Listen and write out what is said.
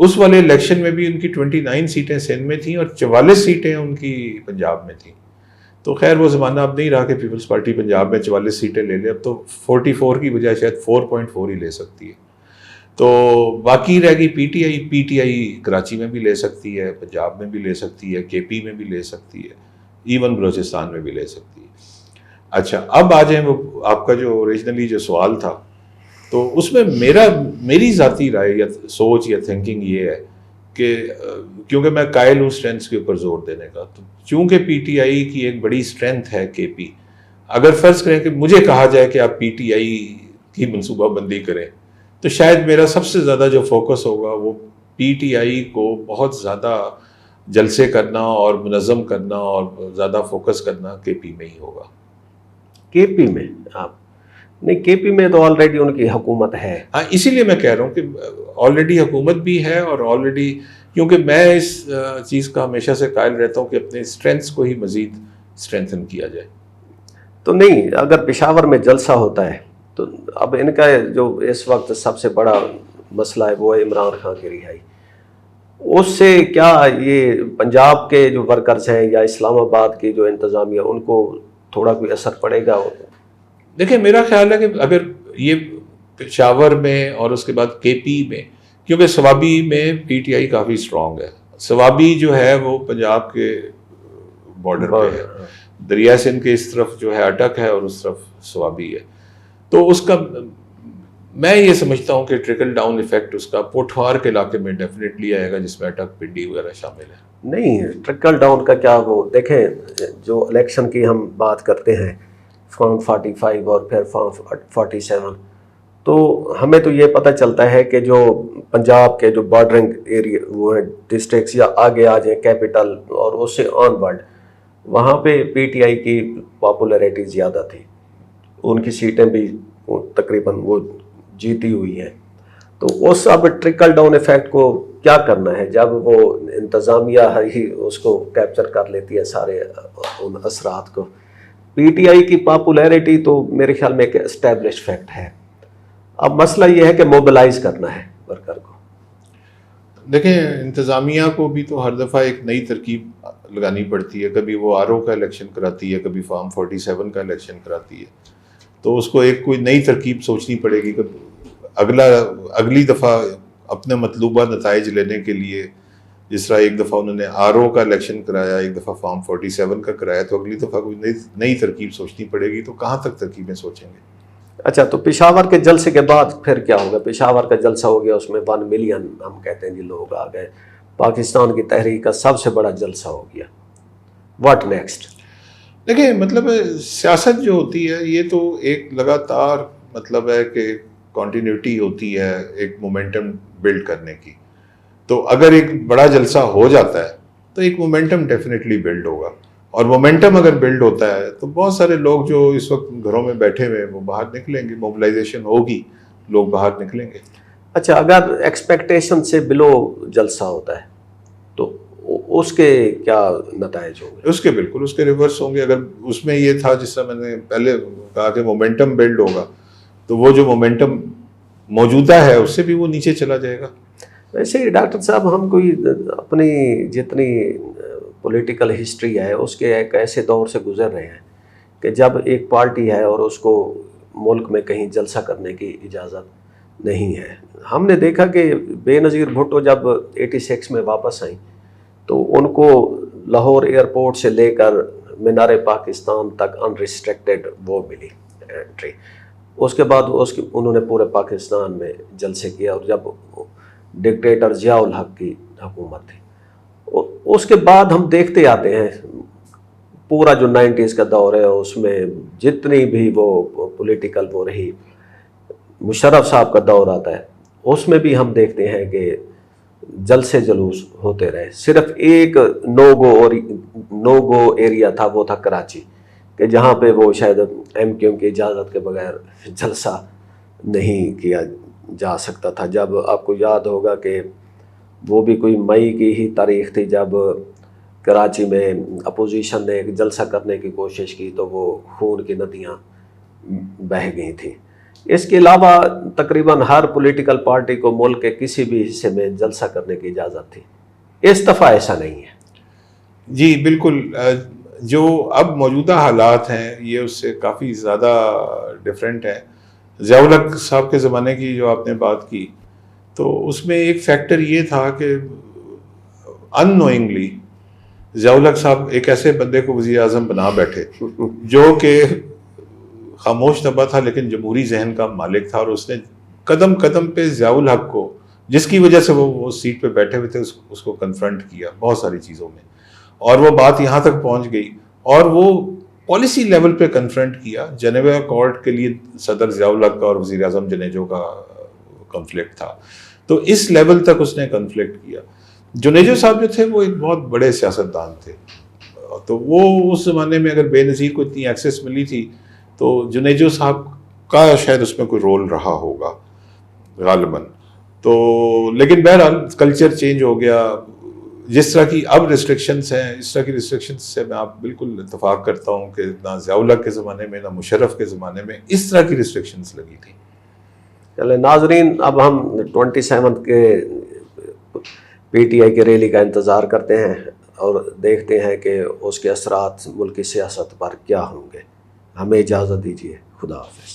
اس والے الیکشن میں بھی ان کی 29 سیٹیں سندھ میں تھیں اور 44 سیٹیں ان کی پنجاب میں تھیں. تو خیر وہ زمانہ اب نہیں رہا کہ پیپلز پارٹی پنجاب میں 44 سیٹیں لے لے. اب تو 44 کی بجائے شاید 4.4 ہی لے سکتی ہے. تو باقی رہ گئی پی ٹی آئی کراچی میں بھی لے سکتی ہے, پنجاب میں بھی لے سکتی ہے, کے پی میں بھی لے سکتی ہے, ایون بلوچستان میں بھی لے سکتی ہے. اچھا اب آ جائیں وہ آپ کا جو اوریجنلی جو سوال تھا, تو اس میں میری ذاتی رائے یا سوچ یا تھنکنگ یہ ہے کہ کیونکہ میں قائل ہوں اسٹرینتھس کے اوپر زور دینے کا, تو چونکہ پی ٹی آئی کی ایک بڑی اسٹرینتھ ہے کے پی, اگر فرض کریں کہ مجھے کہا جائے کہ آپ پی ٹی آئی کی منصوبہ بندی کریں, تو شاید میرا سب سے زیادہ جو فوکس ہوگا وہ پی ٹی آئی کو بہت زیادہ جلسے کرنا اور منظم کرنا اور زیادہ فوکس کرنا کے پی میں ہی ہوگا. کے پی میں آپ نہیں, کے پی میں تو آلریڈی ان کی حکومت ہے. ہاں اسی لیے میں کہہ رہا ہوں کہ آلریڈی حکومت بھی ہے, اور آلریڈی کیونکہ میں اس چیز کا ہمیشہ سے قائل رہتا ہوں کہ اپنے اسٹرینتھس کو ہی مزید اسٹرینتھن کیا جائے. تو نہیں, اگر پشاور میں جلسہ ہوتا ہے تو اب ان کا جو اس وقت سب سے بڑا مسئلہ ہے وہ ہے عمران خان کی رہائی. اس سے کیا یہ پنجاب کے جو ورکرز ہیں یا اسلام آباد کی جو انتظامیہ ان کو تھوڑا کوئی اثر پڑے گا؟ دیکھیں میرا خیال ہے کہ اگر یہ پشاور میں اور اس کے بعد کے پی میں, کیونکہ سوابی میں P T I coffee strong ہے. سوابی جو ہے وہ پنجاب کے بارڈر پہ ہے, دریا سندھ کے اس طرف جو ہے اٹک ہے اور اس طرف سوابی ہے. تو اس کا میں یہ سمجھتا ہوں کہ ٹرکل ڈاؤن ایفیکٹ اس کا پوٹھوار کے علاقے میں ڈیفینیٹلی آئے گا, جس میں اٹک پنڈی وغیرہ شامل ہے. نہیں, ٹرکل ڈاؤن کا کیا, وہ دیکھیں جو الیکشن کی ہم بات کرتے ہیں فارم 45 اور پھر فارم 47, تو ہمیں تو یہ پتہ چلتا ہے کہ جو پنجاب کے جو بارڈرنگ ایریا وہ ہیں ڈسٹرکٹس یا آگے آ جائیں کیپٹل اور اس سے آن ورڈ, وہاں پہ پی ٹی آئی کی پاپولیرٹی زیادہ تھی, ان کی سیٹیں بھی تقریباً وہ جیتی ہوئی ہیں. تو اس اب ٹرکل ڈاؤن ایفیکٹ کو کیا کرنا ہے جب وہ انتظامیہ ہی اس کو کیپچر کر لیتی ہے سارے ان اثرات کو. پی ٹی آئی کی پاپولیرٹی تو میرے خیال میں ایک اسٹیبلش فیکٹ ہے. اب مسئلہ یہ ہے کہ موبلائز کرنا ہے ورکر کو. دیکھیں انتظامیہ کو بھی تو ہر دفعہ ایک نئی ترکیب لگانی پڑتی ہے, کبھی وہ آر او کا الیکشن کراتی ہے, کبھی فارم 47 کا الیکشن کراتی ہے, تو اس کو ایک کوئی نئی ترکیب سوچنی پڑے گی کہ اگلی دفعہ اپنے مطلوبہ نتائج لینے کے لیے, جس طرح ایک دفعہ انہوں نے آر او کا الیکشن کرایا, ایک دفعہ فارم 47 کا کرایا, تو اگلی دفعہ کوئی نئی ترکیب سوچنی پڑے گی. تو کہاں تک ترکیبیں سوچیں گے؟ اچھا, تو پشاور کے جلسے کے بعد پھر کیا ہوگا؟ پشاور کا جلسہ ہو گیا, اس میں 1 ملین ہم کہتے ہیں جی لوگ آ گئے, پاکستان کی تحریک کا سب سے بڑا جلسہ ہو گیا. What next? دیکھیں مطلب سیاست جو ہوتی ہے یہ تو ایک لگاتار مطلب ہے کہ کنٹینیوٹی ہوتی ہے ایک مومنٹم بلڈ کرنے کی. تو اگر ایک بڑا جلسہ ہو جاتا ہے تو ایک مومنٹم ڈیفینیٹلی بلڈ ہوگا, اور مومنٹم اگر بلڈ ہوتا ہے تو بہت سارے لوگ جو اس وقت گھروں میں بیٹھے ہوئے وہ باہر نکلیں گے, موبلائزیشن ہوگی, لوگ باہر نکلیں گے. اچھا, اگر ایکسپیکٹیشن سے بلو جلسہ ہوتا ہے تو اس کے کیا نتائج ہوں گے؟ اس کے بالکل اس کے ریورس ہوں گے. اگر اس میں یہ تھا جس طرح میں نے پہلے کہا کہ مومنٹم بلڈ ہوگا, تو وہ جو مومنٹم موجودہ ہے اس سے بھی وہ نیچے چلا جائے گا. ویسے ہی ڈاکٹر صاحب ہم کوئی اپنی جتنی پولیٹیکل ہسٹری ہے اس کے ایک ایسے دور سے گزر رہے ہیں کہ جب ایک پارٹی ہے اور اس کو ملک میں کہیں جلسہ کرنے کی اجازت نہیں ہے. ہم نے دیکھا کہ بے نظیر بھٹو جب 86 میں واپس آئیں تو ان کو لاہور ایئرپورٹ سے لے کر مینار پاکستان تک انریسٹرکٹیڈ وہ ملی انٹری. اس کے بعد انہوں نے پورے پاکستان میں جلسے کیا, اور جب ڈکٹیٹر ضیاء الحق کی حکومت تھی. اس کے بعد ہم دیکھتے آتے ہیں پورا جو 90s کا دور ہے اس میں جتنی بھی وہ پولیٹیکل وہ رہی, مشرف صاحب کا دور آتا ہے اس میں بھی ہم دیکھتے ہیں کہ جلسے جلوس ہوتے رہے. صرف ایک نو گو ایریا تھا, وہ تھا کراچی, کہ جہاں پہ وہ شاید ایم کیو کی اجازت کے بغیر جلسہ نہیں کیا جا سکتا تھا. جب آپ کو یاد ہوگا کہ وہ بھی کوئی مئی کی ہی تاریخ تھی جب کراچی میں اپوزیشن نے ایک جلسہ کرنے کی کوشش کی تو وہ خون کی ندیاں بہہ گئی تھیں. اس کے علاوہ تقریباً ہر پولیٹیکل پارٹی کو ملک کے کسی بھی حصے میں جلسہ کرنے کی اجازت تھی. اس دفعہ ایسا نہیں ہے. جی بالکل. جو اب موجودہ حالات ہیں یہ اس سے کافی زیادہ ڈفرینٹ ہیں. ضیاء الحق صاحب کے زمانے کی جو آپ نے بات کی تو اس میں ایک فیکٹر یہ تھا کہ ان نوئنگلی ضیاء الحق صاحب ایک ایسے بندے کو وزیر اعظم بنا بیٹھے جو کہ خاموش طبع تھا لیکن جمہوری ذہن کا مالک تھا, اور اس نے قدم قدم پہ ضیاء الحق کو, جس کی وجہ سے وہ سیٹ پہ بیٹھے ہوئے تھے, اس کو کنفرنٹ کیا بہت ساری چیزوں میں, اور وہ بات یہاں تک پہنچ گئی, اور وہ پالیسی لیول پہ کنفرنٹ کیا. جنیوا اکارڈ کے لیے صدر ضیاء الحق کا اور وزیر اعظم جنیجو کا کنفلکٹ تھا, تو اس لیول تک اس نے کنفلکٹ کیا. جنیجو صاحب جو تھے وہ ایک بہت بڑے سیاستدان تھے, تو وہ اس زمانے میں اگر بے نظیر کو اتنی ایکسیس ملی تھی تو جنیجو صاحب کا شاید اس میں کوئی رول رہا ہوگا غالباً. تو لیکن بہرحال کلچر چینج ہو گیا. جس طرح کی اب ریسٹرکشنس ہیں, اس طرح کی ریسٹرکشنس سے میں آپ بالکل اتفاق کرتا ہوں کہ نہ ضیاء الحق کے زمانے میں نہ مشرف کے زمانے میں اس طرح کی ریسٹرکشنس لگی تھی. چلے ناظرین, اب ہم 27 کے پی ٹی آئی کی ریلی کا انتظار کرتے ہیں اور دیکھتے ہیں کہ اس کے اثرات ملکی سیاست پر کیا ہوں گے. ہمیں اجازت دیجیے. خدا حافظ.